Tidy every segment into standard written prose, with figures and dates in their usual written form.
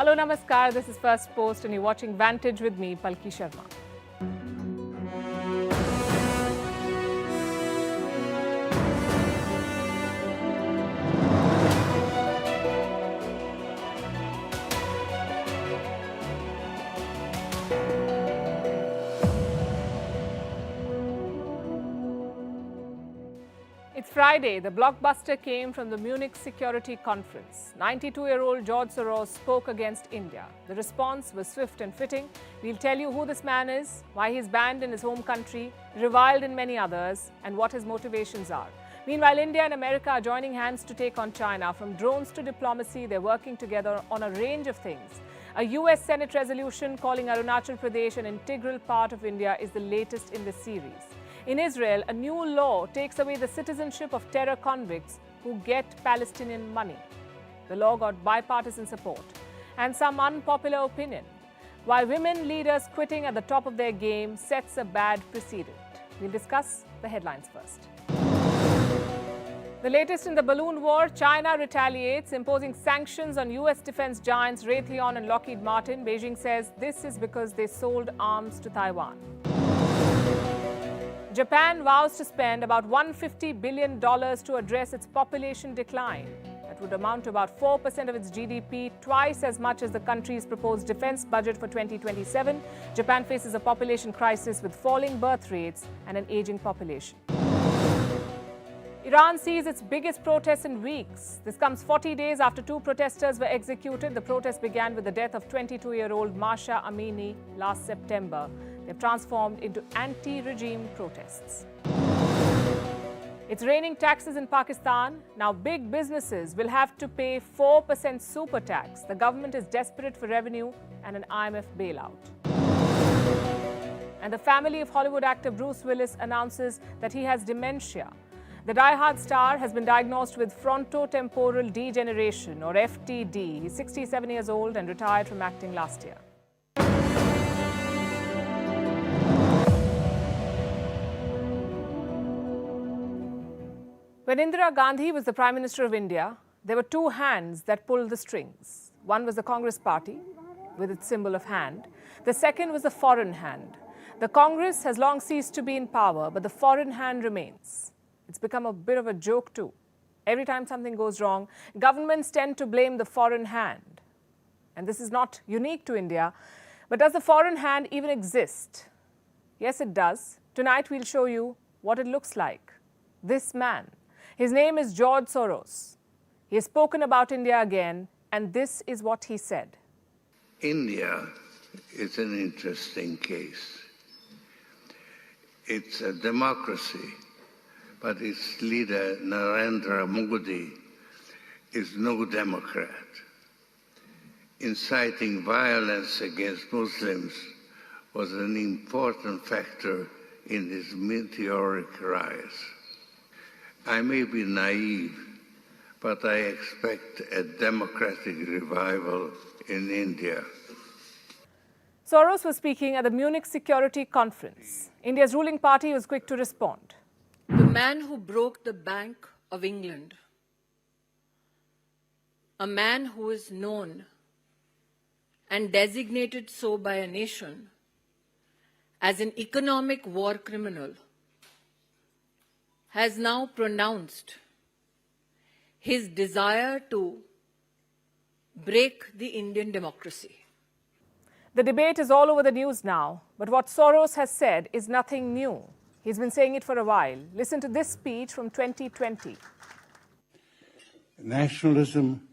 Hello, Namaskar. This is Firstpost and you're watching Vantage with me, Palki Sharma. It's Friday. The blockbuster came from the Munich Security Conference. 92-year-old George Soros spoke against India. The response was swift and fitting. We'll tell you who this man is, why he's banned in his home country, reviled in many others, and what his motivations are. Meanwhile, India and America are joining hands to take on China. From drones to diplomacy, they're working together on a range of things. A US Senate resolution calling Arunachal Pradesh an integral part of India is the latest in this series. In Israel, a new law takes away the citizenship of terror convicts who get Palestinian money. The law got bipartisan support and some unpopular opinion, while women leaders quitting at the top of their game sets a bad precedent. We'll discuss the headlines first. The latest in the balloon war, China retaliates, imposing sanctions on US defense giants Raytheon and Lockheed Martin. Beijing says this is because they sold arms to Taiwan. Japan vows to spend about $150 billion to address its population decline. That would amount to about 4% of its GDP, twice as much as the country's proposed defense budget for 2027. Japan faces a population crisis with falling birth rates and an aging population. Iran sees its biggest protests in weeks. This comes 40 days after two protesters were executed. The protest began with the death of 22-year-old Masha Amini last September. They've transformed into anti-regime protests. It's raining taxes in Pakistan. Now big businesses will have to pay 4% super tax. The government is desperate for revenue and an IMF bailout. And the family of Hollywood actor Bruce Willis announces that he has dementia. The die-hard star has been diagnosed with frontotemporal degeneration, or FTD. He's 67 years old and retired from acting last year. When Indira Gandhi was the Prime Minister of India, there were two hands that pulled the strings. One was the Congress Party, with its symbol of hand. The second was the foreign hand. The Congress has long ceased to be in power, but the foreign hand remains. It's become a bit of a joke too. Every time something goes wrong, governments tend to blame the foreign hand. And this is not unique to India. But does the foreign hand even exist? Yes, it does. Tonight we'll show you what it looks like. This man. His name is George Soros. He has spoken about India again, and this is what he said. India is an interesting case. It's a democracy, but its leader, Narendra Modi, is no Democrat. Inciting violence against Muslims was an important factor in his meteoric rise. I may be naive, but I expect a democratic revival in India. Soros was speaking at the Munich Security Conference. India's ruling party was quick to respond. The man who broke the Bank of England, a man who is known and designated so by a nation as an economic war criminal, has now pronounced his desire to break the Indian democracy. The debate is all over the news now, but what Soros has said is nothing new. He's been saying it for a while. Listen to this speech from 2020. Nationalism,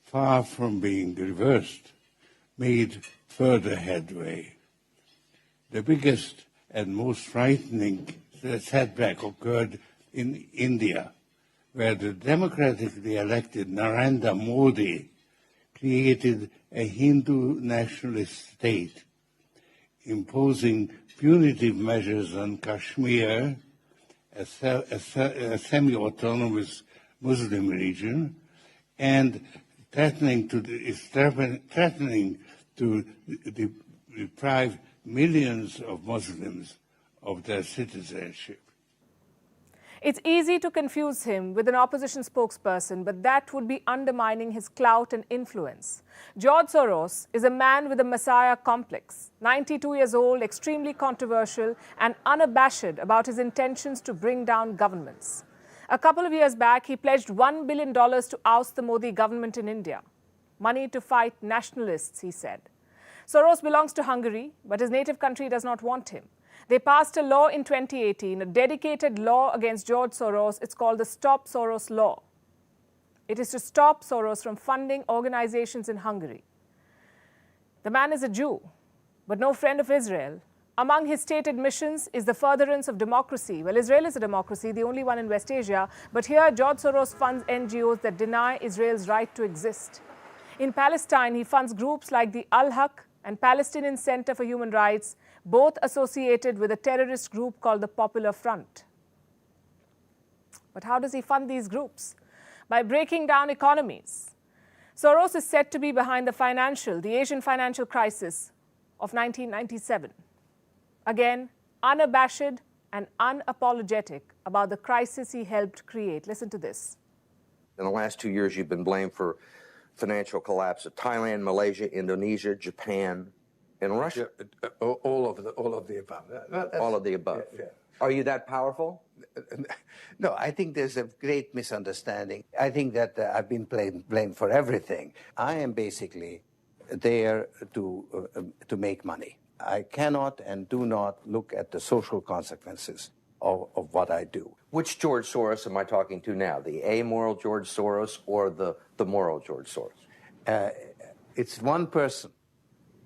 far from being reversed, made further headway. The biggest and most frightening setback occurred in India, where the democratically elected Narendra Modi created a Hindu nationalist state, imposing punitive measures on Kashmir, a semi-autonomous Muslim region, and threatening to deprive millions of Muslims of their citizenship. It's easy to confuse him with an opposition spokesperson, but that would be undermining his clout and influence. George Soros is a man with a messiah complex, 92 years old, extremely controversial, and unabashed about his intentions to bring down governments. A couple of years back, he pledged $1 billion to oust the Modi government in India. Money to fight nationalists, he said. Soros belongs to Hungary, but his native country does not want him. They passed a law in 2018, a dedicated law against George Soros. It's called the Stop Soros Law. It is to stop Soros from funding organizations in Hungary. The man is a Jew, but no friend of Israel. Among his stated missions is the furtherance of democracy. Well, Israel is a democracy, the only one in West Asia, but here George Soros funds NGOs that deny Israel's right to exist. In Palestine, he funds groups like the Al-Haq and Palestinian Center for Human Rights, both associated with a terrorist group called the Popular Front. But how does he fund these groups? By breaking down economies. Soros is said to be behind the Asian financial crisis of 1997. Again, unabashed and unapologetic about the crisis he helped create. Listen to this. In the last 2 years, you've been blamed for financial collapse of Thailand, Malaysia, Indonesia, Japan, and Russia. Yeah, all of the above. All of the above. Yeah. Are you that powerful? No, I think there's a great misunderstanding. I think that I've been blamed for everything. I am basically there to make money. I cannot and do not look at the social consequences of what I do. Which George Soros am I talking to now? The amoral George Soros or the moral George Soros? It's one person.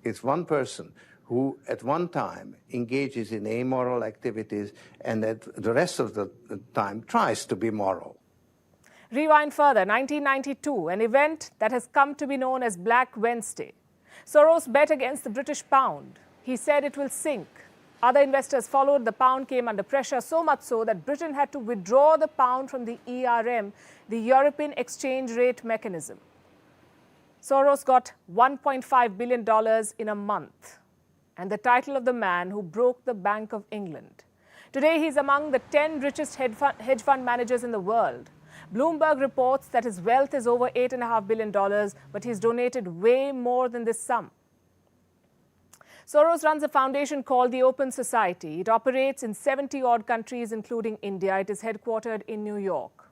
It's one person who at one time engages in amoral activities and at the rest of the time tries to be moral. Rewind further, 1992, an event that has come to be known as Black Wednesday. Soros bet against the British pound. He said it will sink. Other investors followed. The pound came under pressure, so much so that Britain had to withdraw the pound from the ERM, the European Exchange Rate Mechanism. Soros got $1.5 billion in a month, and the title of the man who broke the Bank of England. Today, he's among the 10 richest hedge fund managers in the world. Bloomberg reports that his wealth is over $8.5 billion, but he's donated way more than this sum. Soros runs a foundation called the Open Society. It operates in 70-odd countries, including India. It is headquartered in New York.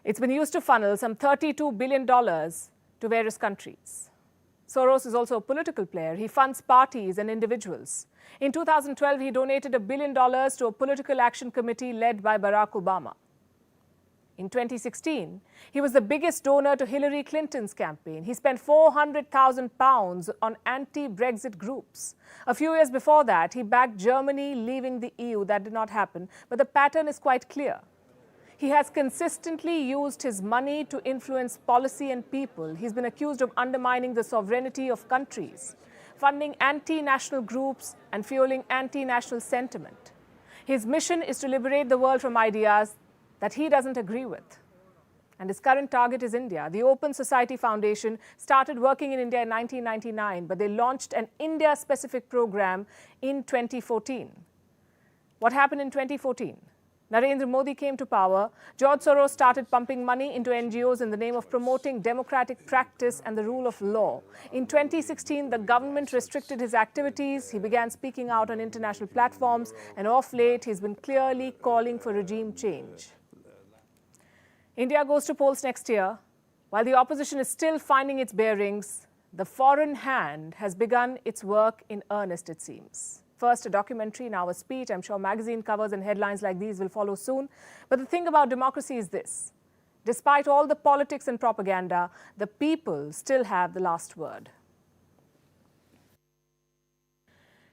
It's been used to funnel some $32 billion to various countries. Soros is also a political player. He funds parties and individuals. In 2012, he donated $1 billion to a political action committee led by Barack Obama. In 2016, he was the biggest donor to Hillary Clinton's campaign. He spent £400,000 on anti-Brexit groups. A few years before that, he backed Germany leaving the EU. That did not happen, but the pattern is quite clear. He has consistently used his money to influence policy and people. He's been accused of undermining the sovereignty of countries, funding anti-national groups, and fueling anti-national sentiment. His mission is to liberate the world from ideas that he doesn't agree with. And his current target is India. The Open Society Foundation started working in India in 1999, but they launched an India-specific program in 2014. What happened in 2014? Narendra Modi came to power. George Soros started pumping money into NGOs in the name of promoting democratic practice and the rule of law. In 2016, the government restricted his activities. He began speaking out on international platforms, and of late, he's been clearly calling for regime change. India goes to polls next year. While the opposition is still finding its bearings, the foreign hand has begun its work in earnest, it seems. First, a documentary, now a speech. I'm sure magazine covers and headlines like these will follow soon. But the thing about democracy is this. Despite all the politics and propaganda, the people still have the last word.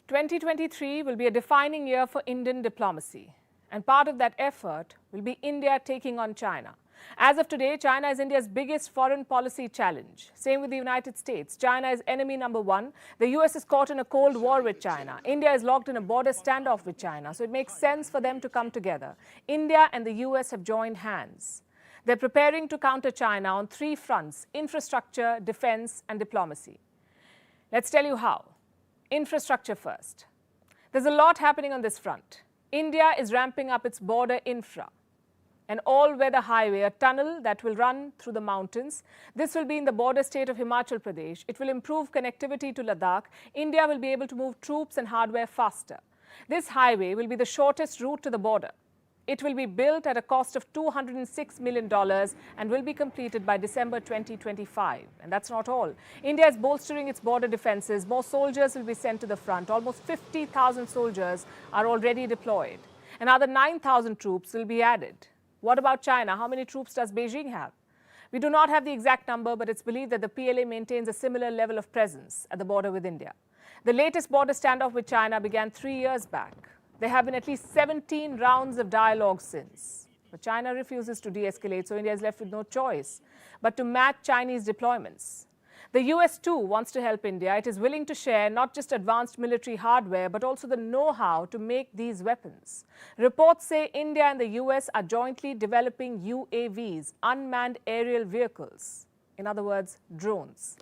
2023 will be a defining year for Indian diplomacy. And part of that effort will be India taking on China. As of today, China is India's biggest foreign policy challenge. Same with the United States. China is enemy number one. The US is caught in a cold war with China. India is locked in a border standoff with China. So it makes sense for them to come together. India and the US have joined hands. They're preparing to counter China on three fronts: infrastructure, defense, and diplomacy. Let's tell you how. Infrastructure first. There's a lot happening on this front. India is ramping up its border infra. An all-weather highway, a tunnel that will run through the mountains. This will be in the border state of Himachal Pradesh. It will improve connectivity to Ladakh. India will be able to move troops and hardware faster. This highway will be the shortest route to the border. It will be built at a cost of $206 million and will be completed by December 2025. And that's not all. India is bolstering its border defenses. More soldiers will be sent to the front. Almost 50,000 soldiers are already deployed. Another 9,000 troops will be added. What about China? How many troops does Beijing have? We do not have the exact number, but it's believed that the PLA maintains a similar level of presence at the border with India. The latest border standoff with China began 3 years back. There have been at least 17 rounds of dialogue since. But China refuses to de-escalate, so India is left with no choice but to match Chinese deployments. The US too wants to help India. It is willing to share not just advanced military hardware, but also the know-how to make these weapons. Reports say India and the US are jointly developing UAVs, unmanned aerial vehicles. In other words, drones.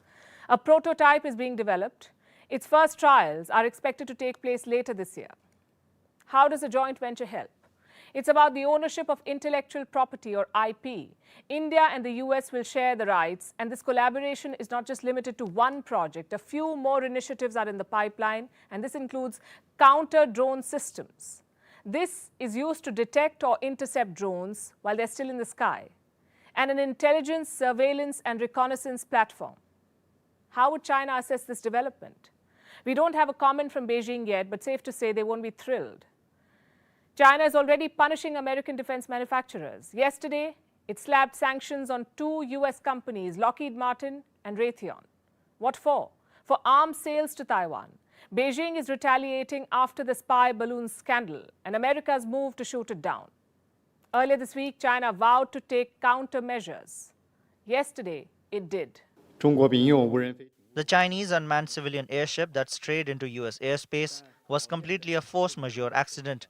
A prototype is being developed. Its first trials are expected to take place later this year. How does a joint venture help? It's about the ownership of intellectual property, or IP. India and the US will share the rights, and this collaboration is not just limited to one project. A few more initiatives are in the pipeline, and this includes counter-drone systems. This is used to detect or intercept drones while they're still in the sky, and an intelligence, surveillance, and reconnaissance platform. How would China assess this development? We don't have a comment from Beijing yet, but safe to say they won't be thrilled. China is already punishing American defense manufacturers. Yesterday, it slapped sanctions on 2 US companies, Lockheed Martin and Raytheon. What for? For arms sales to Taiwan. Beijing is retaliating after the spy balloon scandal, and America's moved to shoot it down. Earlier this week, China vowed to take countermeasures. Yesterday, it did. The Chinese unmanned civilian airship that strayed into US airspace was completely a force majeure accident.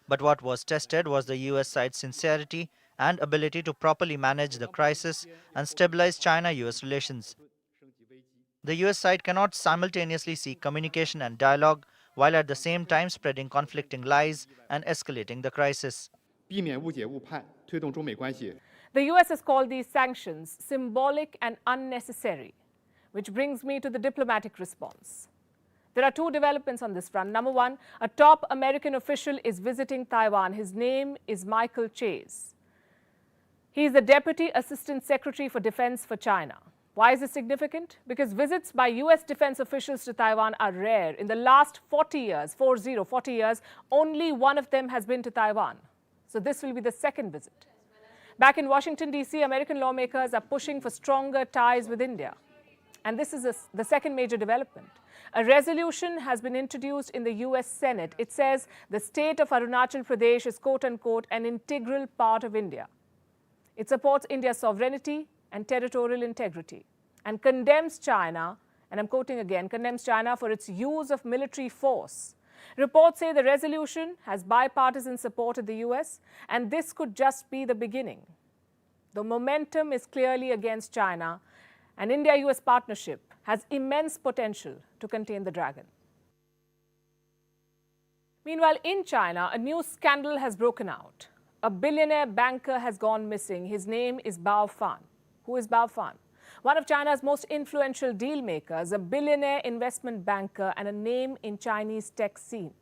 But what was tested was the US side's sincerity and ability to properly manage the crisis and stabilize China-US relations. The US side cannot simultaneously seek communication and dialogue while at the same time spreading conflicting lies and escalating the crisis. The US has called these sanctions symbolic and unnecessary, which brings me to the diplomatic response. There are 2 developments on this front. Number one, a top American official is visiting Taiwan. His name is Michael Chase. He is the Deputy Assistant Secretary for Defense for China. Why is this significant? Because visits by US defense officials to Taiwan are rare. In the last 40 years, 40 years, only one of them has been to Taiwan. So this will be the second visit. Back in Washington, D.C., American lawmakers are pushing for stronger ties with India. And this is the second major development. A resolution has been introduced in the US Senate. It says the state of Arunachal Pradesh is quote-unquote an integral part of India. It supports India's sovereignty and territorial integrity and condemns China, and I'm quoting again, condemns China for its use of military force. Reports say the resolution has bipartisan support in the US, and this could just be the beginning. The momentum is clearly against China, and India-US partnership has immense potential to contain the dragon. Meanwhile, in China, a new scandal has broken out. A billionaire banker has gone missing. His name is Bao Fan. Who is Bao Fan? One of China's most influential deal makers, a billionaire investment banker and a name in Chinese tech scene.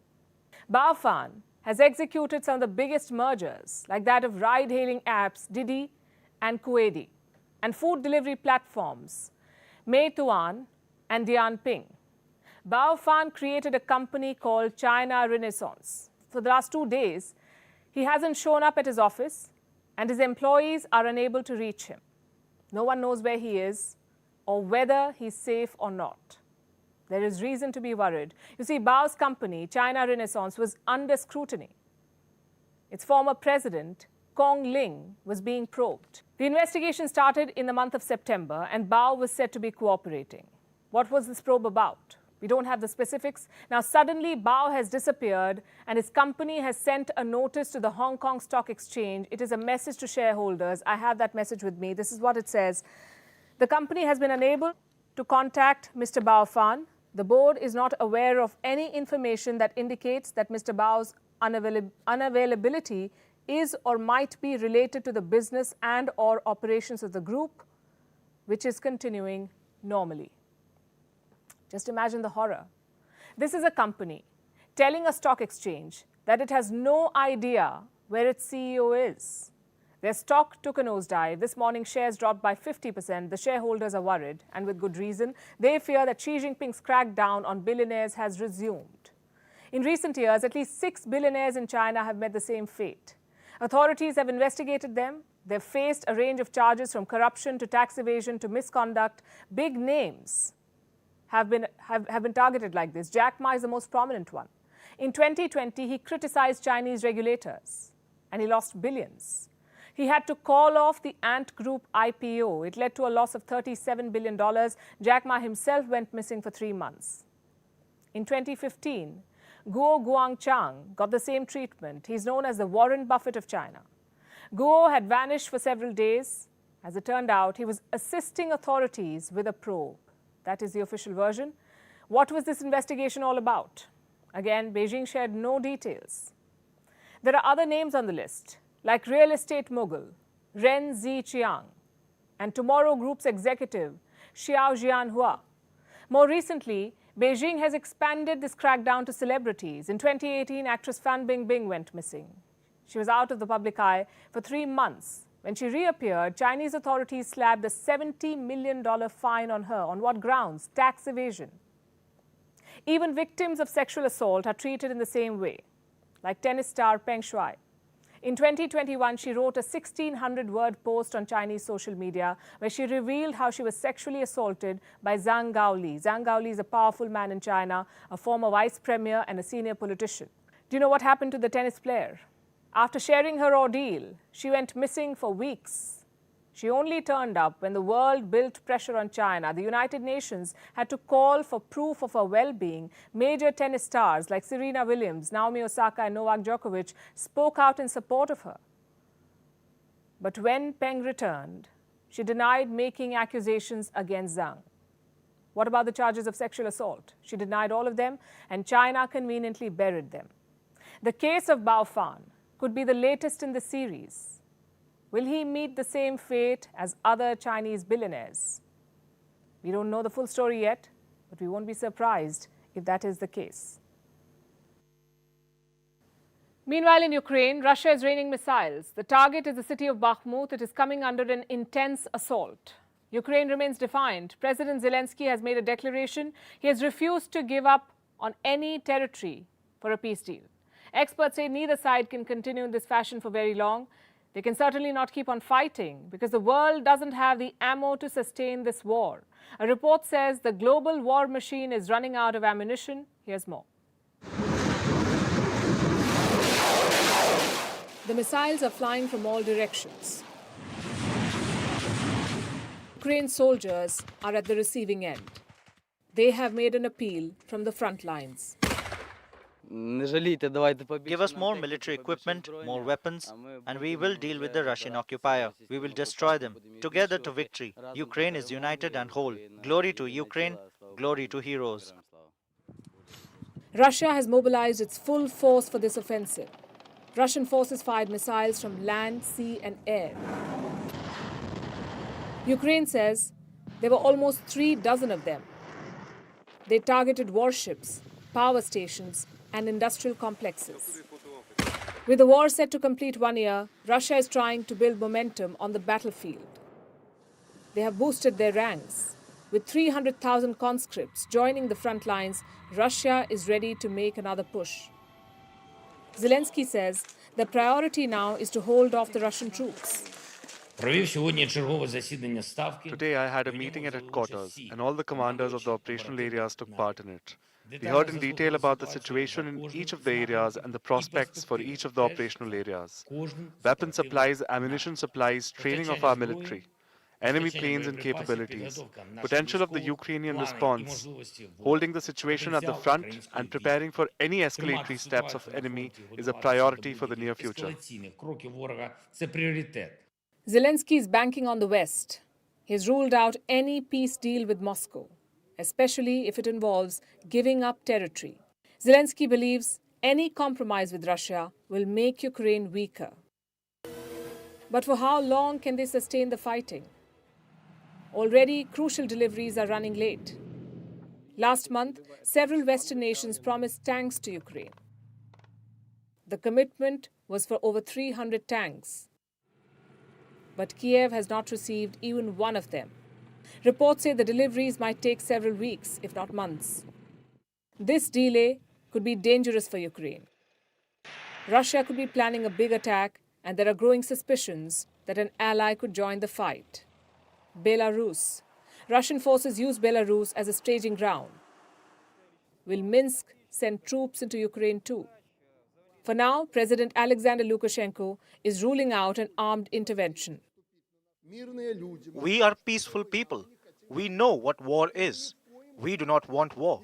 Bao Fan has executed some of the biggest mergers, like that of ride-hailing apps Didi and Kuedi, and food delivery platforms Meituan and Dianping. Bao Fan created a company called China Renaissance. For the last 2 days, he hasn't shown up at his office, and his employees are unable to reach him. No one knows where he is or whether he's safe or not. There is reason to be worried. You see, Bao's company, China Renaissance, was under scrutiny. Its former president, Kong Ling, was being probed. The investigation started in the month of September, and Bao was said to be cooperating. What was this probe about? We don't have the specifics. Now, suddenly, Bao has disappeared, and his company has sent a notice to the Hong Kong Stock Exchange. It is a message to shareholders. I have that message with me. This is what it says. The company has been unable to contact Mr. Bao Fan. The board is not aware of any information that indicates that Mr. Bao's unavailability is or might be related to the business and or operations of the group, which is continuing normally. Just imagine the horror. This is a company telling a stock exchange that it has no idea where its CEO is. Their stock took a nosedive. This morning, shares dropped by 50%. The shareholders are worried, and with good reason. They fear that Xi Jinping's crackdown on billionaires has resumed. In recent years, at least 6 billionaires in China have met the same fate. Authorities have investigated them. They've faced a range of charges from corruption to tax evasion to misconduct. Big names have been targeted like this. Jack Ma is the most prominent one. In 2020, he criticized Chinese regulators, and he lost billions. He had to call off the Ant Group IPO. It led to a loss of $37 billion. Jack Ma himself went missing for 3 months. In 2015, Guo Guangchang got the same treatment. He's known as the Warren Buffett of China. Guo had vanished for several days. As it turned out, he was assisting authorities with a probe. That is the official version. What was this investigation all about? Again, Beijing shared no details. There are other names on the list, like real estate mogul Ren Ziqiang and Tomorrow Group's executive Xiao Jianhua. More recently, Beijing has expanded this crackdown to celebrities. In 2018, actress Fan Bingbing went missing. She was out of the public eye for 3 months. When she reappeared, Chinese authorities slapped a $70 million fine on her. On what grounds? Tax evasion. Even victims of sexual assault are treated in the same way, like tennis star Peng Shuai. In 2021, she wrote a 1,600-word post on Chinese social media where she revealed how she was sexually assaulted by Zhang Gaoli. Zhang Gaoli is a powerful man in China, a former vice premier and a senior politician. Do you know what happened to the tennis player? After sharing her ordeal, she went missing for weeks. She only turned up when the world built pressure on China. The United Nations had to call for proof of her well-being. Major tennis stars like Serena Williams, Naomi Osaka and Novak Djokovic spoke out in support of her. But when Peng returned, she denied making accusations against Zhang. What about the charges of sexual assault? She denied all of them, and China conveniently buried them. The case of Bao Fan could be the latest in the series. Will he meet the same fate as other Chinese billionaires? We don't know the full story yet, but we won't be surprised if that is the case. Meanwhile, in Ukraine, Russia is raining missiles. The target is the city of Bakhmut. It is coming under an intense assault. Ukraine remains defiant. President Zelensky has made a declaration. He has refused to give up on any territory for a peace deal. Experts say neither side can continue in this fashion for very long. They can certainly not keep on fighting because the world doesn't have the ammo to sustain this war. A report says the global war machine is running out of ammunition. Here's more. The missiles are flying from all directions. Ukraine soldiers are at the receiving end. They have made an appeal from the front lines. Give us more military equipment, more weapons, and we will deal with the Russian occupier. We will destroy them. Together to victory. Ukraine is united and whole. Glory to Ukraine, glory to heroes. Russia has mobilized its full force for this offensive. Russian forces fired missiles from land, sea, and air. Ukraine says there were almost 36 of them. They targeted warships, power stations, and industrial complexes. With the war set to complete 1 year, Russia is trying to build momentum on the battlefield. They have boosted their ranks. With 300,000 conscripts joining the front lines, Russia is ready to make another push. Zelensky says the priority now is to hold off the Russian troops. Today I had a meeting at headquarters, and all the commanders of the operational areas took part in it. We heard in detail about the situation in each of the areas and the prospects for each of the operational areas. Weapon supplies, ammunition supplies, training of our military, enemy planes and capabilities, potential of the Ukrainian response, holding the situation at the front and preparing for any escalatory steps of enemy is a priority for the near future. Zelensky is banking on the West. He has ruled out any peace deal with Moscow, especially if it involves giving up territory. Zelensky believes any compromise with Russia will make Ukraine weaker. But for how long can they sustain the fighting? Already, crucial deliveries are running late. Last month, several Western nations promised tanks to Ukraine. The commitment was for over 300 tanks. But Kiev has not received even one of them. Reports say the deliveries might take several weeks, if not months. This delay could be dangerous for Ukraine. Russia could be planning a big attack, and there are growing suspicions that an ally could join the fight. Belarus. Russian forces use Belarus as a staging ground. Will Minsk send troops into Ukraine too? For now, President Alexander Lukashenko is ruling out an armed intervention. We are peaceful people. We know what war is. We do not want war.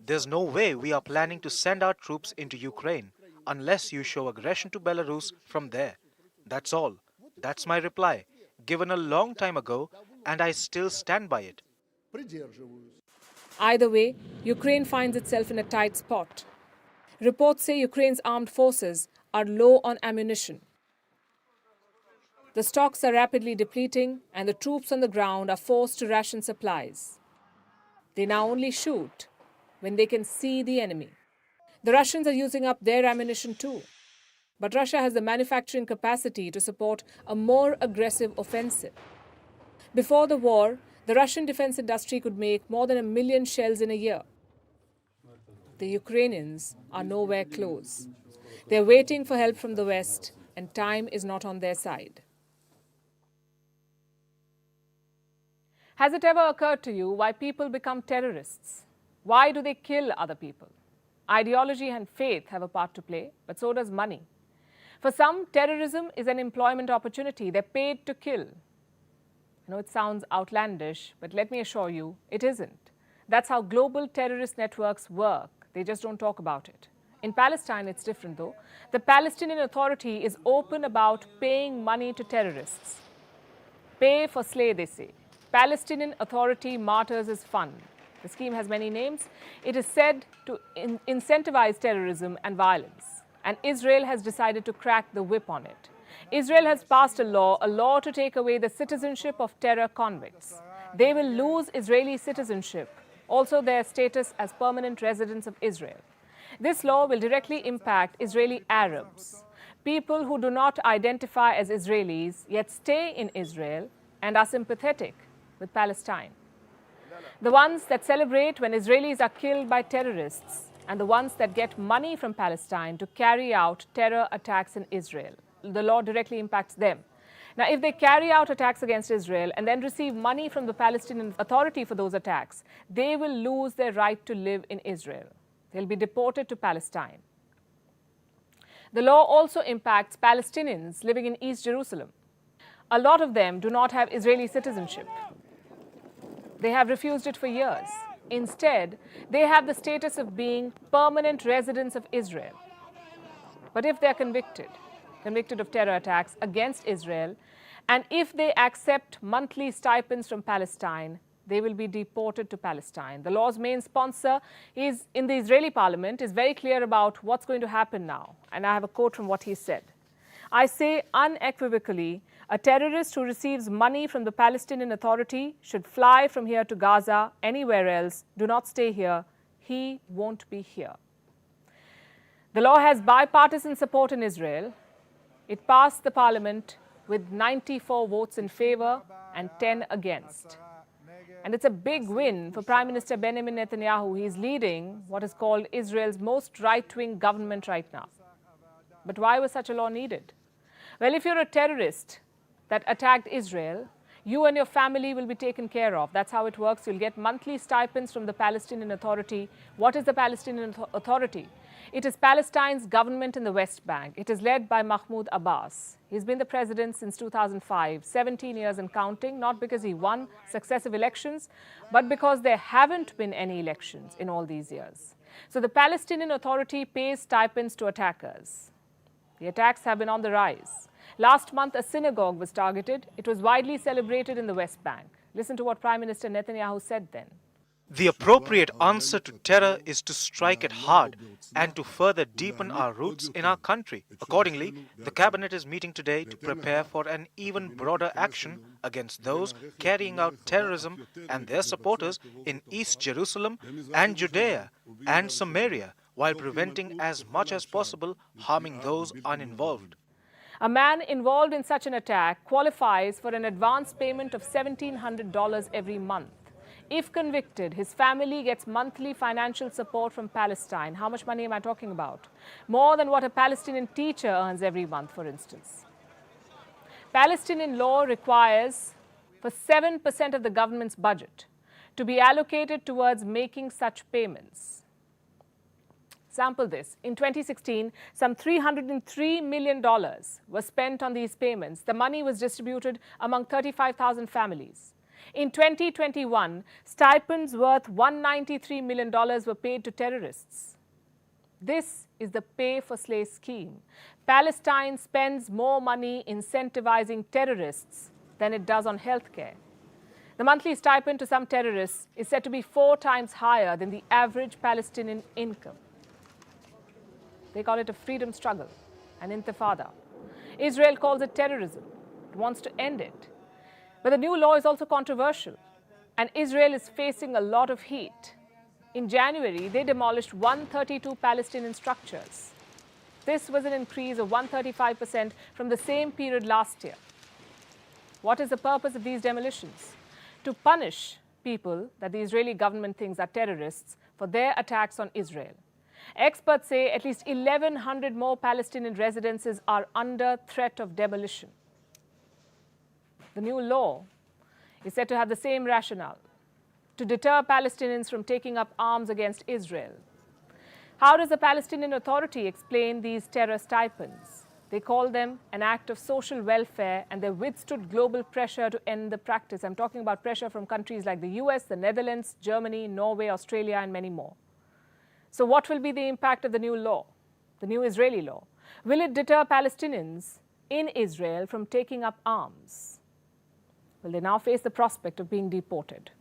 There's no way we are planning to send our troops into Ukraine unless you show aggression to Belarus from there. That's all. That's my reply, given a long time ago, and I still stand by it. Either way, Ukraine finds itself in a tight spot. Reports say Ukraine's armed forces are low on ammunition. The stocks are rapidly depleting, and the troops on the ground are forced to ration supplies. They now only shoot when they can see the enemy. The Russians are using up their ammunition too. But Russia has the manufacturing capacity to support a more aggressive offensive. Before the war, the Russian defense industry could make more than 1 million shells in a year. The Ukrainians are nowhere close. They're waiting for help from the West, and time is not on their side. Has it ever occurred to you why people become terrorists? Why do they kill other people? Ideology and faith have a part to play, but so does money. For some, terrorism is an employment opportunity. They're paid to kill. I know it sounds outlandish, but let me assure you, it isn't. That's how global terrorist networks work. They just don't talk about it. In Palestine, it's different though. The Palestinian Authority is open about paying money to terrorists. Pay for slay, they say. Palestinian Authority Martyrs' Fund. The scheme has many names. It is said to incentivize terrorism and violence. And Israel has decided to crack the whip on it. Israel has passed a law to take away the citizenship of terror convicts. They will lose Israeli citizenship, also their status as permanent residents of Israel. This law will directly impact Israeli Arabs, people who do not identify as Israelis yet stay in Israel and are sympathetic with Palestine. The ones that celebrate when Israelis are killed by terrorists, and the ones that get money from Palestine to carry out terror attacks in Israel. The law directly impacts them. Now, if they carry out attacks against Israel and then receive money from the Palestinian Authority for those attacks, they will lose their right to live in Israel. They'll be deported to Palestine. The law also impacts Palestinians living in East Jerusalem. A lot of them do not have Israeli citizenship. They have refused it for years. Instead, they have the status of being permanent residents of Israel. But if they are convicted of terror attacks against Israel, and if they accept monthly stipends from Palestine, they will be deported to Palestine. The law's main sponsor is in the Israeli parliament is very clear about what's going to happen now. And I have a quote from what he said. I say unequivocally, a terrorist who receives money from the Palestinian Authority should fly from here to Gaza, anywhere else. Do not stay here. He won't be here. The law has bipartisan support in Israel. It passed the parliament with 94 votes in favor and 10 against. And it's a big win for Prime Minister Benjamin Netanyahu. He's leading what is called Israel's most right-wing government right now. But why was such a law needed? Well, if you're a terrorist that attacked Israel, you and your family will be taken care of. That's how it works. You'll get monthly stipends from the Palestinian Authority. What is the Palestinian Authority? It is Palestine's government in the West Bank. It is led by Mahmoud Abbas. He's been the president since 2005, 17 years and counting, not because he won successive elections, but because there haven't been any elections in all these years. So the Palestinian Authority pays stipends to attackers. The attacks have been on the rise. Last month, a synagogue was targeted. It was widely celebrated in the West Bank. Listen to what Prime Minister Netanyahu said then. The appropriate answer to terror is to strike it hard and to further deepen our roots in our country. Accordingly, the Cabinet is meeting today to prepare for an even broader action against those carrying out terrorism and their supporters in East Jerusalem and Judea and Samaria, while preventing as much as possible harming those uninvolved. A man involved in such an attack qualifies for an advance payment of $1,700 every month. If convicted, his family gets monthly financial support from Palestine. How much money am I talking about? More than what a Palestinian teacher earns every month, for instance. Palestinian law requires for 7% of the government's budget to be allocated towards making such payments. Sample this. In 2016, some $303 million was spent on these payments. The money was distributed among 35,000 families. In 2021, stipends worth $193 million were paid to terrorists. This is the pay-for-slay scheme. Palestine spends more money incentivizing terrorists than it does on healthcare. The monthly stipend to some terrorists is said to be 4 times higher than the average Palestinian income. They call it a freedom struggle, an intifada. Israel calls it terrorism. It wants to end it. But the new law is also controversial, and Israel is facing a lot of heat. In January, they demolished 132 Palestinian structures. This was an increase of 135% from the same period last year. What is the purpose of these demolitions? To punish people that the Israeli government thinks are terrorists for their attacks on Israel. Experts say at least 1,100 more Palestinian residences are under threat of demolition. The new law is said to have the same rationale, to deter Palestinians from taking up arms against Israel. How does the Palestinian Authority explain these terror stipends? They call them an act of social welfare, and they withstood global pressure to end the practice. I'm talking about pressure from countries like the US, the Netherlands, Germany, Norway, Australia, and many more. So what will be the impact of the new law, the new Israeli law? Will it deter Palestinians in Israel from taking up arms? Well, they now face the prospect of being deported.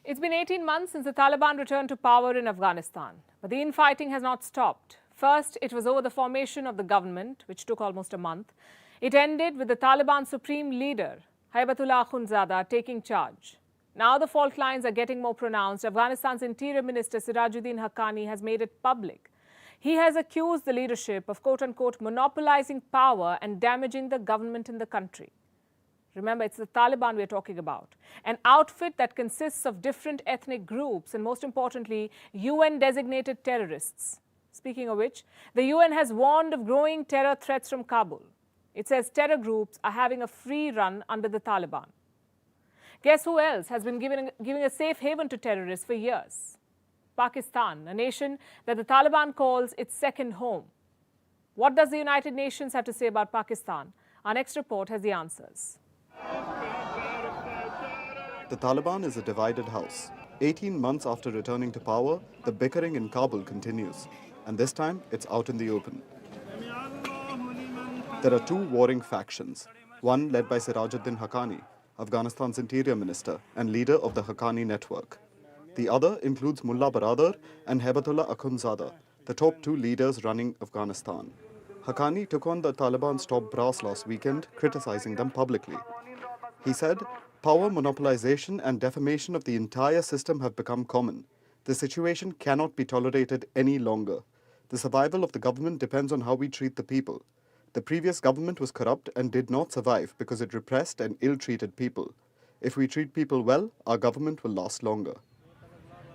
It's been 18 months since the Taliban returned to power in Afghanistan, but the infighting has not stopped. First, it was over the formation of the government, which took almost a month. It ended with the Taliban supreme leader, Haibatullah Akhundzada, taking charge. Now the fault lines are getting more pronounced. Afghanistan's Interior Minister Sirajuddin Haqqani has made it public. He has accused the leadership of, quote-unquote, monopolizing power and damaging the government in the country. Remember, it's the Taliban we're talking about, an outfit that consists of different ethnic groups and, most importantly, UN-designated terrorists. Speaking of which, the UN has warned of growing terror threats from Kabul. It says terror groups are having a free run under the Taliban. Guess who else has been giving a safe haven to terrorists for years? Pakistan, a nation that the Taliban calls its second home. What does the United Nations have to say about Pakistan? Our next report has the answers. The Taliban is a divided house. 18 months after returning to power, the bickering in Kabul continues. And this time, it's out in the open. There are 2 warring factions. One led by Sirajuddin Haqqani, Afghanistan's interior minister and leader of the Haqqani network. The other includes Mullah Baradar and Haibatullah Akhundzada, the top 2 leaders running Afghanistan. Haqqani took on the Taliban's top brass last weekend, criticizing them publicly. He said, "Power monopolization and defamation of the entire system have become common. The situation cannot be tolerated any longer. The survival of the government depends on how we treat the people. The previous government was corrupt and did not survive because it repressed and ill-treated people. If we treat people well, our government will last longer."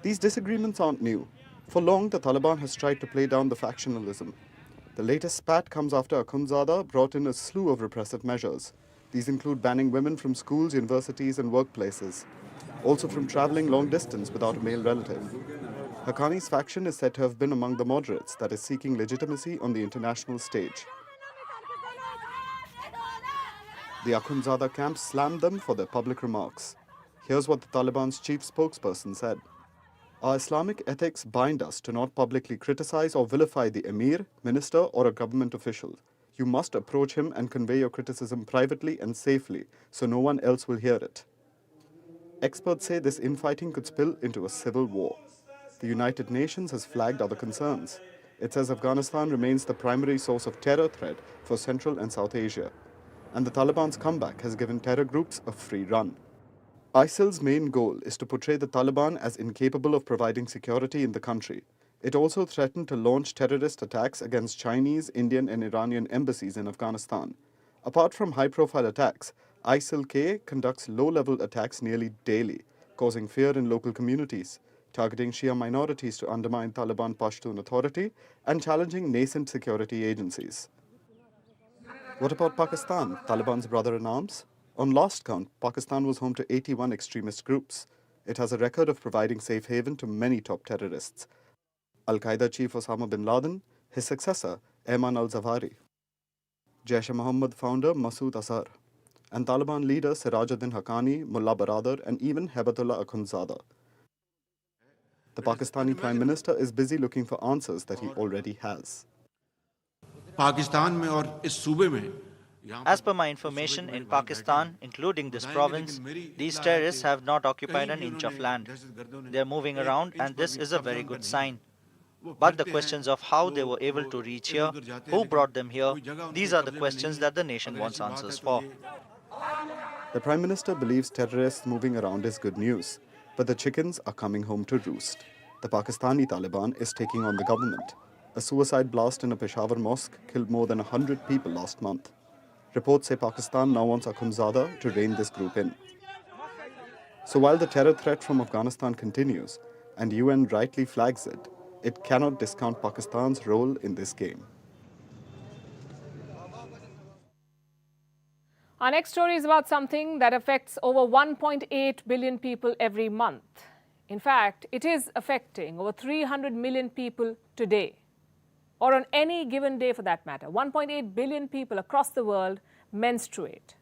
These disagreements aren't new. For long, the Taliban has tried to play down the factionalism. The latest spat comes after Akhundzada brought in a slew of repressive measures. These include banning women from schools, universities, and workplaces, also from traveling long distance without a male relative. Haqqani's faction is said to have been among the moderates that is seeking legitimacy on the international stage. The Akhundzada camp slammed them for their public remarks. Here's what the Taliban's chief spokesperson said. "Our Islamic ethics bind us to not publicly criticize or vilify the emir, minister, or a government official. You must approach him and convey your criticism privately and safely, so no one else will hear it." experts say this infighting could spill into a civil war. The United Nations has flagged other concerns. It says Afghanistan remains the primary source of terror threat for Central and South Asia. And the Taliban's comeback has given terror groups a free run. ISIL's main goal is to portray the Taliban as incapable of providing security in the country. It also threatened to launch terrorist attacks against Chinese, Indian and Iranian embassies in Afghanistan. Apart from high-profile attacks, ISIL-K conducts low-level attacks nearly daily, causing fear in local communities, targeting Shia minorities to undermine Taliban Pashtun authority, and challenging nascent security agencies. What about Pakistan, Taliban's brother-in-arms? On last count, Pakistan was home to 81 extremist groups. It has a record of providing safe haven to many top terrorists. Al-Qaeda chief Osama bin Laden, his successor, Ayman al-Zawahiri, Jaish-e-Mohammed founder Masood Azhar, and Taliban leader Sirajuddin Haqqani, Mullah Baradar, and even Hebatullah Akhundzada. The Pakistani Prime Minister is busy looking for answers that he already has. As per my information, in Pakistan, including this province, these terrorists have not occupied an inch of land. They are moving around, and this is a very good sign. But the questions of how they were able to reach here, who brought them here, these are the questions that the nation wants answers for. The Prime Minister believes terrorists moving around is good news, but the chickens are coming home to roost. The Pakistani Taliban is taking on the government. A suicide blast in a Peshawar mosque killed more than 100 people last month. Reports say Pakistan now wants Akhundzada to rein this group in. So while the terror threat from Afghanistan continues, and UN rightly flags it, it cannot discount Pakistan's role in this game. Our next story is about something that affects over 1.8 billion people every month. In fact, it is affecting over 300 million people today, or on any given day for that matter. 1.8 billion people across the world menstruate.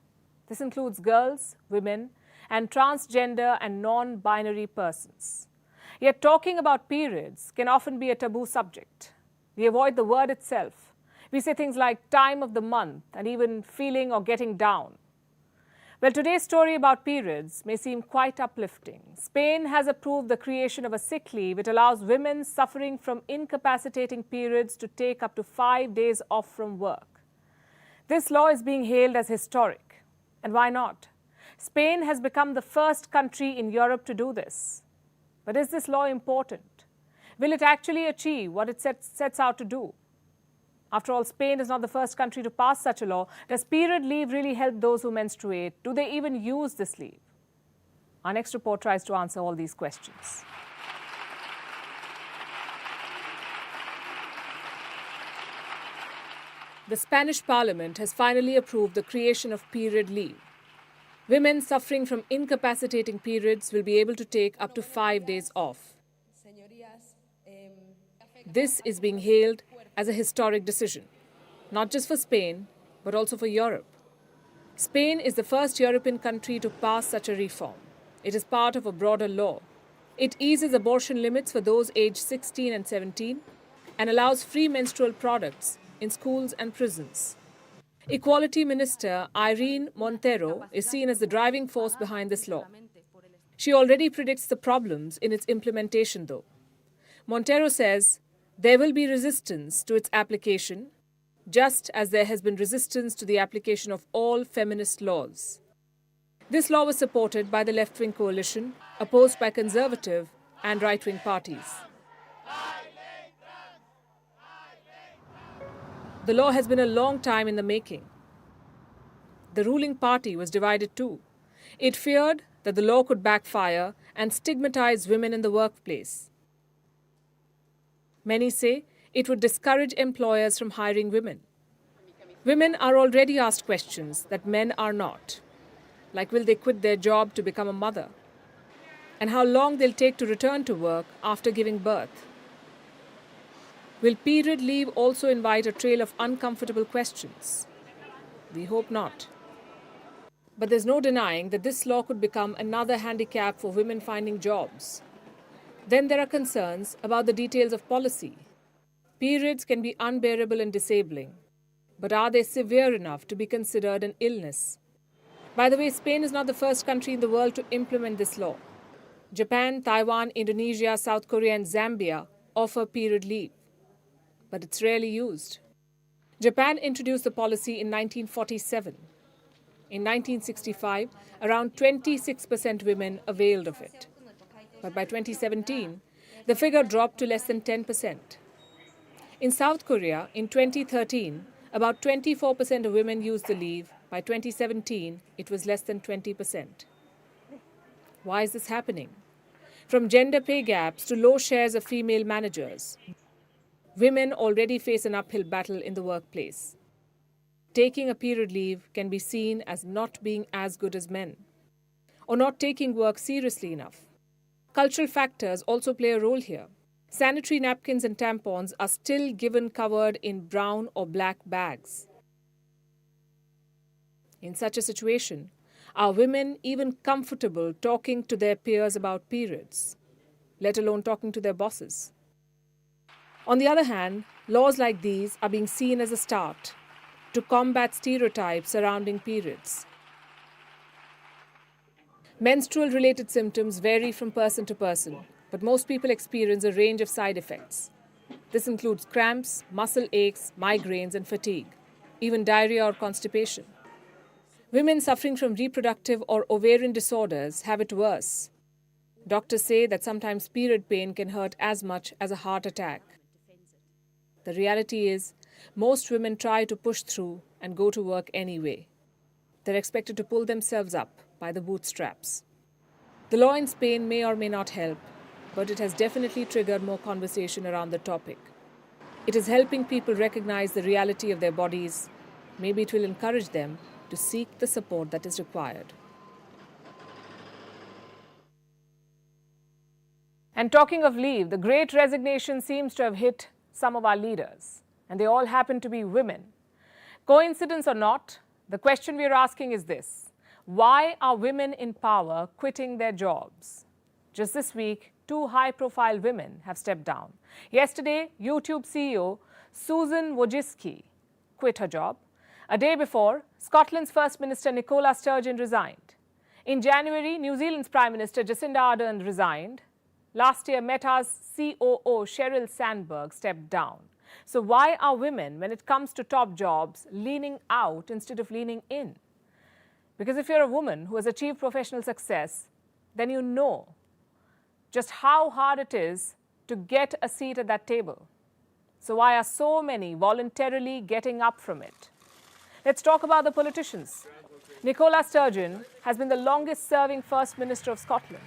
This includes girls, women, and transgender and non-binary persons. Yet talking about periods can often be a taboo subject. We avoid the word itself. We say things like time of the month and even feeling or getting down. Well, today's story about periods may seem quite uplifting. Spain has approved the creation of a sick leave. It allows women suffering from incapacitating periods to take up to 5 days off from work. This law is being hailed as historic. And why not? Spain has become the first country in Europe to do this. But is this law important? Will it actually achieve what it sets out to do? After all, Spain is not the first country to pass such a law. Does period leave really help those who menstruate? Do they even use this leave? Our next report tries to answer all these questions. The Spanish Parliament has finally approved the creation of period leave. Women suffering from incapacitating periods will be able to take up to 5 days off. This is being hailed as a historic decision, not just for Spain, but also for Europe. Spain is the first European country to pass such a reform. It is part of a broader law. It eases abortion limits for those aged 16 and 17 and allows free menstrual products in schools and prisons. Equality Minister Irene Montero is seen as the driving force behind this law. She already predicts the problems in its implementation, though. Montero says there will be resistance to its application, just as there has been resistance to the application of all feminist laws. This law was supported by the left-wing coalition, opposed by conservative and right-wing parties. The law has been a long time in the making. The ruling party was divided too. It feared that the law could backfire and stigmatize women in the workplace. Many say it would discourage employers from hiring women. Women are already asked questions that men are not, like will they quit their job to become a mother, and how long they'll take to return to work after giving birth. Will period leave also invite a trail of uncomfortable questions? We hope not. But there's no denying that this law could become another handicap for women finding jobs. Then there are concerns about the details of policy. Periods can be unbearable and disabling, but are they severe enough to be considered an illness? By the way, Spain is not the first country in the world to implement this law. Japan, Taiwan, Indonesia, South Korea, and Zambia offer period leave, but it's rarely used. Japan introduced the policy in 1947. In 1965, around 26% women availed of it. But by 2017, the figure dropped to less than 10%. In South Korea, in 2013, about 24% of women used the leave. By 2017, it was less than 20%. Why is this happening? From gender pay gaps to low shares of female managers, women already face an uphill battle in the workplace. Taking a period leave can be seen as not being as good as men, or not taking work seriously enough. Cultural factors also play a role here. Sanitary napkins and tampons are still given covered in brown or black bags. In such a situation, are women even comfortable talking to their peers about periods, let alone talking to their bosses? On the other hand, laws like these are being seen as a start to combat stereotypes surrounding periods. Menstrual-related symptoms vary from person to person, but most people experience a range of side effects. This includes cramps, muscle aches, migraines, and fatigue, even diarrhea or constipation. Women suffering from reproductive or ovarian disorders have it worse. Doctors say that sometimes period pain can hurt as much as a heart attack. The reality is, most women try to push through and go to work anyway. They're expected to pull themselves up by the bootstraps. The law in Spain may or may not help, but it has definitely triggered more conversation around the topic. It is helping people recognize the reality of their bodies. Maybe it will encourage them to seek the support that is required. And talking of leave, the great resignation seems to have hit some of our leaders, and they all happen to be women. Coincidence or not, the question we are asking is this: why are women in power quitting their jobs? Just this week, 2 high-profile women have stepped down. Yesterday, YouTube CEO Susan Wojcicki quit her job. A day before, Scotland's First Minister Nicola Sturgeon resigned. In January, New Zealand's Prime Minister Jacinda Ardern resigned. Last year, Meta's COO Sheryl Sandberg stepped down. So why are women, when it comes to top jobs, leaning out instead of leaning in? Because if you're a woman who has achieved professional success, then you know just how hard it is to get a seat at that table. So why are so many voluntarily getting up from it? Let's talk about the politicians. Nicola Sturgeon has been the longest-serving First Minister of Scotland.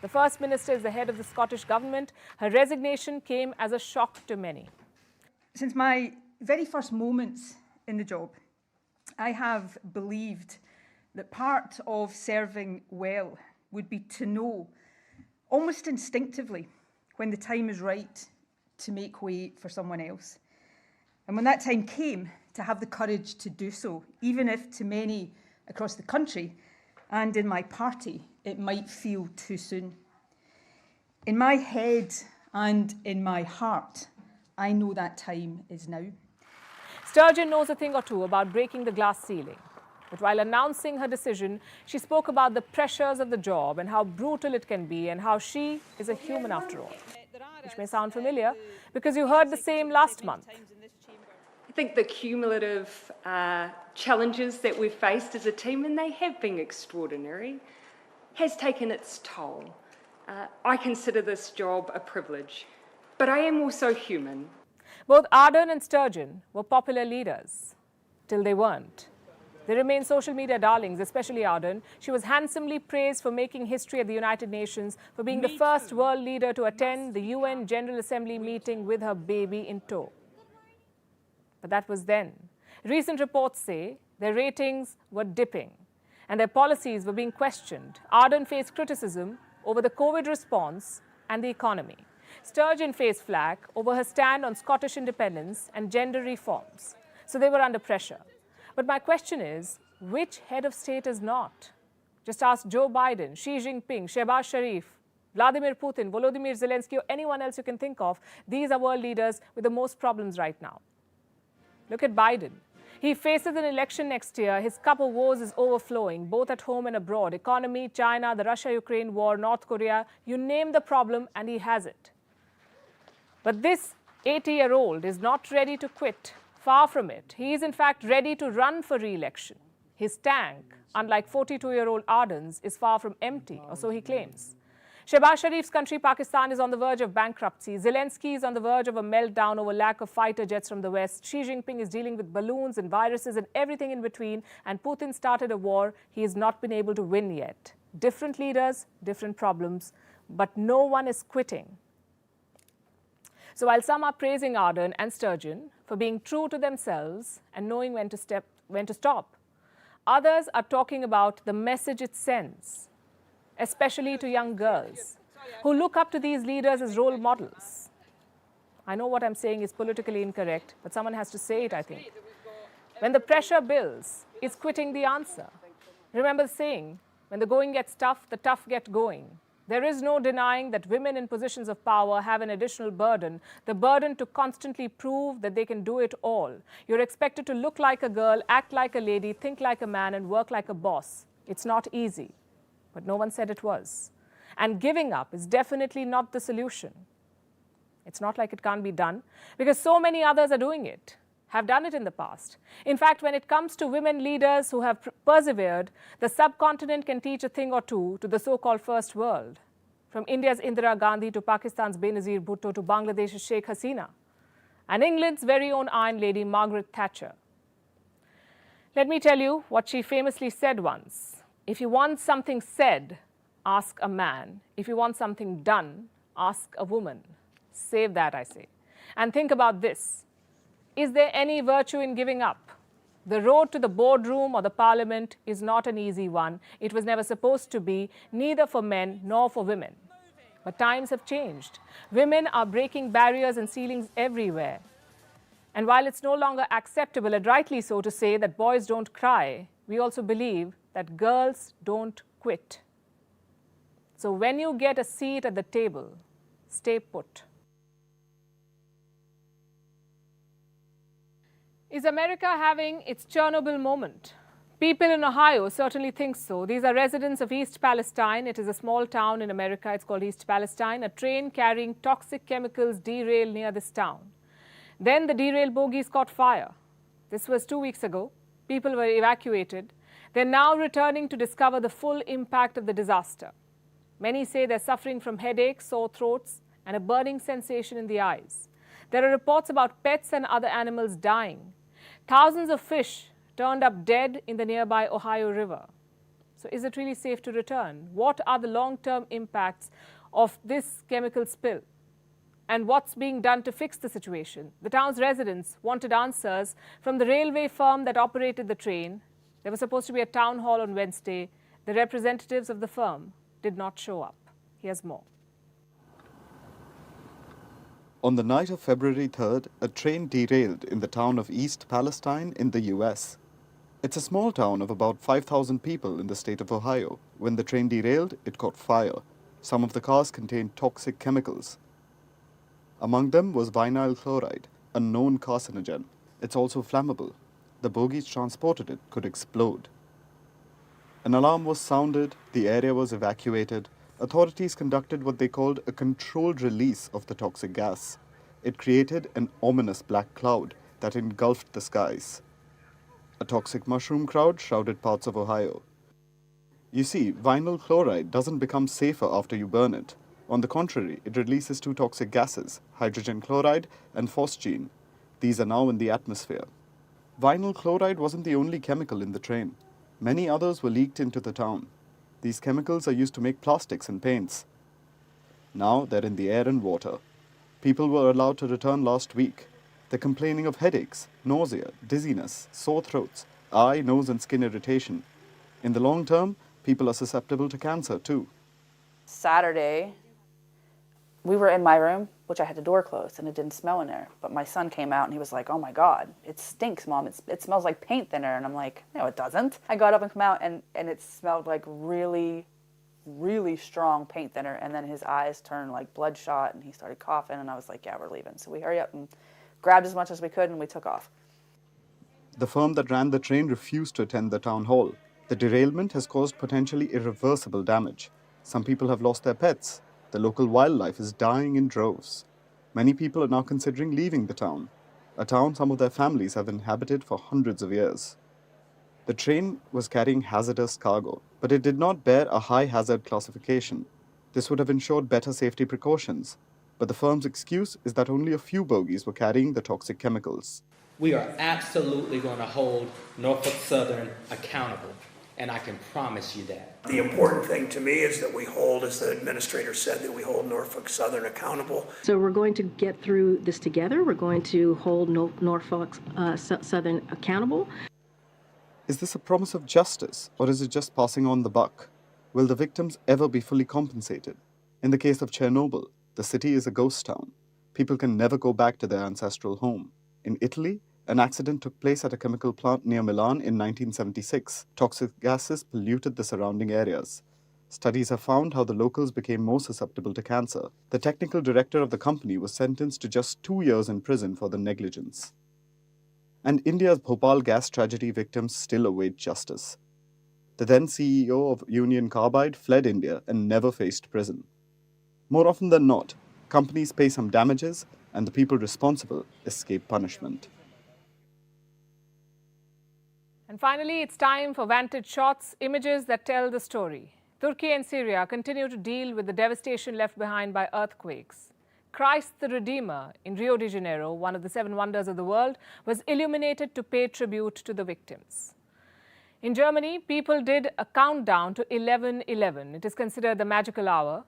The First Minister is the head of the Scottish Government. Her resignation came as a shock to many. Since my very first moments in the job, I have believed that part of serving well would be to know, almost instinctively, when the time is right to make way for someone else. And when that time came, to have the courage to do so, even if to many across the country and in my party, it might feel too soon. In my head and in my heart, I know that time is now. Sturgeon knows a thing or two about breaking the glass ceiling. But while announcing her decision, she spoke about the pressures of the job and how brutal it can be and how she is a human after all. Which may sound familiar because you heard the same last month. I think the cumulative challenges that we've faced as a team, and they have been extraordinary, has taken its toll. I consider this job a privilege, but I am also human. Both Ardern and Sturgeon were popular leaders, till they weren't. They remain social media darlings, especially Ardern. She was handsomely praised for making history at the United Nations, for being the first world leader to attend the UN General Assembly meeting with her baby in tow. But that was then. Recent reports say their ratings were dipping and their policies were being questioned. Ardern faced criticism over the COVID response and the economy. Sturgeon faced flack over her stand on Scottish independence and gender reforms. So they were under pressure. But my question is, which head of state is not? Just ask Joe Biden, Xi Jinping, Shehbaz Sharif, Vladimir Putin, Volodymyr Zelensky, or anyone else you can think of. These are world leaders with the most problems right now. Look at Biden. He faces an election next year. His cup of woes is overflowing, both at home and abroad. Economy, China, the Russia-Ukraine war, North Korea, you name the problem and he has it. But this 80-year-old is not ready to quit. Far from it. He is in fact ready to run for re-election. His tank, unlike 42-year-old Arden's, is far from empty, or so he claims. Shehbaz Sharif's country, Pakistan, is on the verge of bankruptcy. Zelensky is on the verge of a meltdown over lack of fighter jets from the West. Xi Jinping is dealing with balloons and viruses and everything in between. And Putin started a war he has not been able to win yet. Different leaders, different problems, but no one is quitting. So while some are praising Arden and Sturgeon for being true to themselves and knowing when to stop, others are talking about the message it sends, especially to young girls who look up to these leaders as role models. I know what I'm saying is politically incorrect, but someone has to say it, I think. When the pressure builds, is quitting the answer? Remember the saying, when the going gets tough, the tough get going. There is no denying that women in positions of power have an additional burden, the burden to constantly prove that they can do it all. You're expected to look like a girl, act like a lady, think like a man, and work like a boss. It's not easy. But no one said it was. And giving up is definitely not the solution. It's not like it can't be done, because so many others are doing it, have done it in the past. In fact, when it comes to women leaders who have persevered, the subcontinent can teach a thing or two to the so-called first world. From India's Indira Gandhi to Pakistan's Benazir Bhutto to Bangladesh's Sheikh Hasina, and England's very own Iron Lady Margaret Thatcher. Let me tell you what she famously said once. If you want something said, ask a man. If you want something done, ask a woman. Save that, I say. And think about this. Is there any virtue in giving up? The road to the boardroom or the parliament is not an easy one. It was never supposed to be, neither for men nor for women. But times have changed. Women are breaking barriers and ceilings everywhere. And while it's no longer acceptable, and rightly so, to say that boys don't cry, we also believe that girls don't quit. So when you get a seat at the table, stay put. Is America having its Chernobyl moment? People in Ohio certainly think so. These are residents of East Palestine. It is a small town in America. It's called East Palestine. A train carrying toxic chemicals derailed near this town. Then the derailed bogies caught fire. This was 2 weeks ago. People were evacuated. They're now returning to discover the full impact of the disaster. Many say they're suffering from headaches, sore throats, and a burning sensation in the eyes. There are reports about pets and other animals dying. Thousands of fish turned up dead in the nearby Ohio River. So is it really safe to return? What are the long-term impacts of this chemical spill? And what's being done to fix the situation? The town's residents wanted answers from the railway firm that operated the train. There was supposed to be a town hall on Wednesday. The representatives of the firm did not show up. Here's more. On the night of February 3rd, a train derailed in the town of East Palestine in the US. It's a small town of about 5,000 people in the state of Ohio. When the train derailed, it caught fire. Some of the cars contained toxic chemicals. Among them was vinyl chloride, a known carcinogen. It's also flammable. The bogies transported it could explode. An alarm was sounded, the area was evacuated. Authorities conducted what they called a controlled release of the toxic gas. It created an ominous black cloud that engulfed the skies. A toxic mushroom cloud shrouded parts of Ohio. You see, vinyl chloride doesn't become safer after you burn it. On the contrary, it releases two toxic gases, hydrogen chloride and phosgene. These are now in the atmosphere. Vinyl chloride wasn't the only chemical in the train. Many others were leaked into the town. These chemicals are used to make plastics and paints. Now they're in the air and water. People were allowed to return last week. They're complaining of headaches, nausea, dizziness, sore throats, eye, nose and skin irritation. In the long term, people are susceptible to cancer too. Saturday, we were in my room, which I had the door closed and it didn't smell in there. But my son came out and he was like, "Oh my God, it stinks, Mom. It smells like paint thinner." And I'm like, "No, it doesn't." I got up and come out and it smelled like really, really strong paint thinner. And then his eyes turned like bloodshot and he started coughing and I was like, "Yeah, we're leaving." So we hurry up and grabbed as much as we could and we took off. The firm that ran the train refused to attend the town hall. The derailment has caused potentially irreversible damage. Some people have lost their pets. The local wildlife is dying in droves. Many people are now considering leaving the town, a town some of their families have inhabited for hundreds of years. The train was carrying hazardous cargo, but it did not bear a high hazard classification. This would have ensured better safety precautions, but the firm's excuse is that only a few bogies were carrying the toxic chemicals. We are absolutely going to hold Norfolk Southern accountable, and I can promise you that. The important thing to me is that we hold, as the administrator said, that we hold Norfolk Southern accountable. So we're going to get through this together. We're going to hold Norfolk Southern accountable. Is this a promise of justice, or is it just passing on the buck? Will the victims ever be fully compensated? In the case of Chernobyl, the city is a ghost town. People can never go back to their ancestral home. In Italy, an accident took place at a chemical plant near Milan in 1976. Toxic gases polluted the surrounding areas. Studies have found how the locals became more susceptible to cancer. The technical director of the company was sentenced to just 2 years in prison for the negligence. And India's Bhopal gas tragedy victims still await justice. The then CEO of Union Carbide fled India and never faced prison. More often than not, companies pay some damages and the people responsible escape punishment. And finally, it's time for Vantage shots, images that tell the story. Turkey and Syria continue to deal with the devastation left behind by earthquakes. Christ the Redeemer in Rio de Janeiro, one of the 7 wonders of the world, was illuminated to pay tribute to the victims. In Germany, people did a countdown to 11/11. It is considered the magical hour.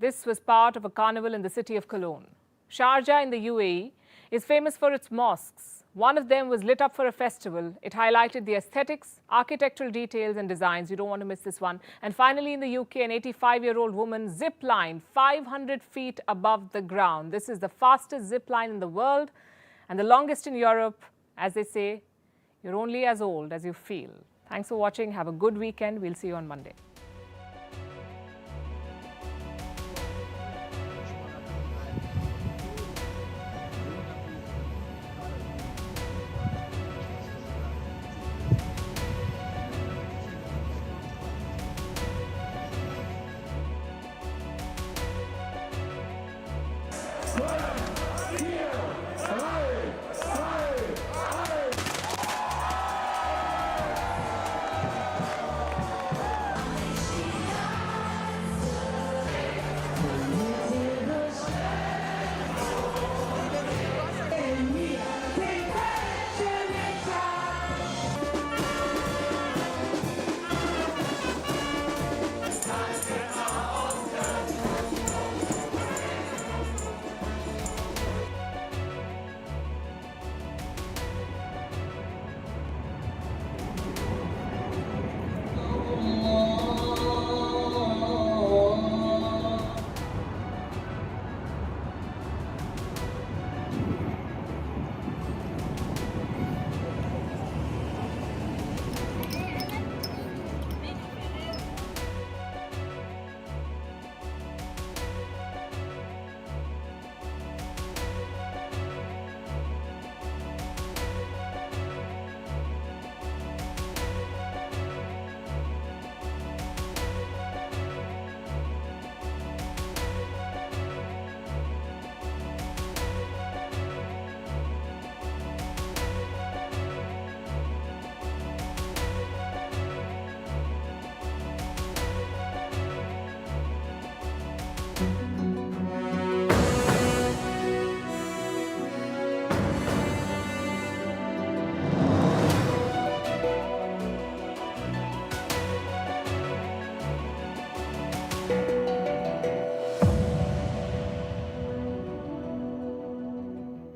This was part of a carnival in the city of Cologne. Sharjah in the UAE is famous for its mosques. One of them was lit up for a festival. It highlighted the aesthetics, architectural details and designs. You don't want to miss this one. And finally, in the UK, an 85-year-old woman zip-lined 500 feet above the ground. This is the fastest zip line in the world and the longest in Europe. As they say, you're only as old as you feel. Thanks for watching. Have a good weekend. We'll see you on Monday.